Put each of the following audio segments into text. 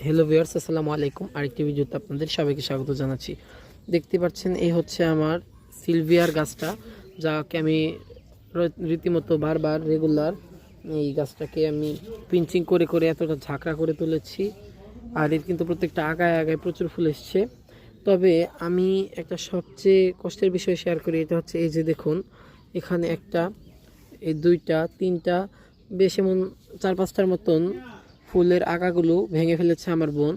Hello viewers, আসসালামু আলাইকুম। আরেকটি ভিডিওতে আপনাদের সবাইকে স্বাগত জানাচ্ছি। দেখতে পাচ্ছেন এই হচ্ছে আমার সিলভিয়ার গাছটা, যাকে আমি রীতিমতো বারবার রেগুলার এই গাছটাকে আমি পিঞ্চিং করে করে এতটা ঝাঁকড়া করে তুলেছি। আর এর কিন্তু প্রত্যেকটা আগায় আগায় প্রচুর ফুল এসছে। তবে আমি একটা সবচেয়ে কষ্টের বিষয় শেয়ার করি, এটা হচ্ছে এই যে দেখুন, এখানে একটা, এই দুইটা, তিনটা, বেশ এমন 4-5টার মতন ফুলের আগাগুলো ভেঙে ফেলেছে আমার বোন।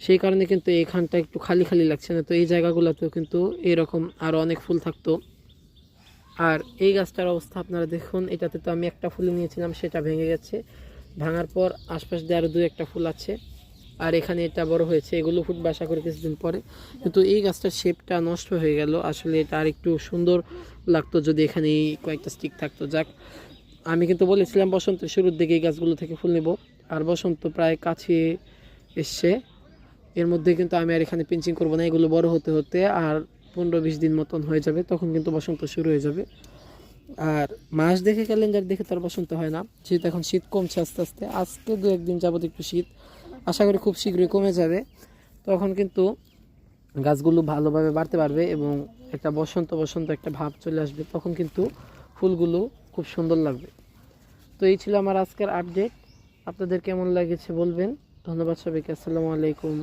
সেই কারণে কিন্তু এখানটা একটু খালি খালি লাগছে, না তো এই জায়গাগুলোতেও কিন্তু এরকম আরও অনেক ফুল থাকতো। আর এই গাছটার অবস্থা আপনারা দেখুন, এটাতে তো আমি একটা ফুল নিয়েছিলাম, সেটা ভেঙে গেছে। ভাঙার পর আশপাশ দিয়ে আরও 2-1টা ফুল আছে। আর এখানে এটা বড় হয়েছে, এগুলো ফুটবে আশা করি কিছুদিন পরে। কিন্তু এই গাছটার শেপটা নষ্ট হয়ে গেল। আসলে এটা আর একটু সুন্দর লাগতো যদি এখানে কয়েকটা স্টিক থাকতো। যাক, আমি কিন্তু বলেছিলাম বসন্তের শুরুর দিকে এই গাছগুলো থেকে ফুল নেব। আর বসন্ত প্রায় কাছে এসছে। এর মধ্যে কিন্তু আমি আর এখানে পিঞ্চিং করবো না, এগুলো বড় হতে হতে আর 15-20 দিন মতন হয়ে যাবে, তখন কিন্তু বসন্ত শুরু হয়ে যাবে। আর মাস দেখে, ক্যালেন্ডার দেখে তার বসন্ত হয় না, যেহেতু এখন শীত কমছে আস্তে আস্তে। আজকে 2-1 দিন যাবত একটু শীত, আশা করি খুব শীঘ্রই কমে যাবে। তখন কিন্তু গাছগুলো ভালোভাবে বাড়তে পারবে এবং একটা বসন্ত বসন্ত একটা ভাব চলে আসবে, তখন কিন্তু ফুলগুলো খুব সুন্দর লাগবে। তো এই ছিল আমার আজকের আপডেট। আপনাদের কেমন লেগেছে বলবেন। ধন্যবাদ সবাইকে। আসসালামু আলাইকুম।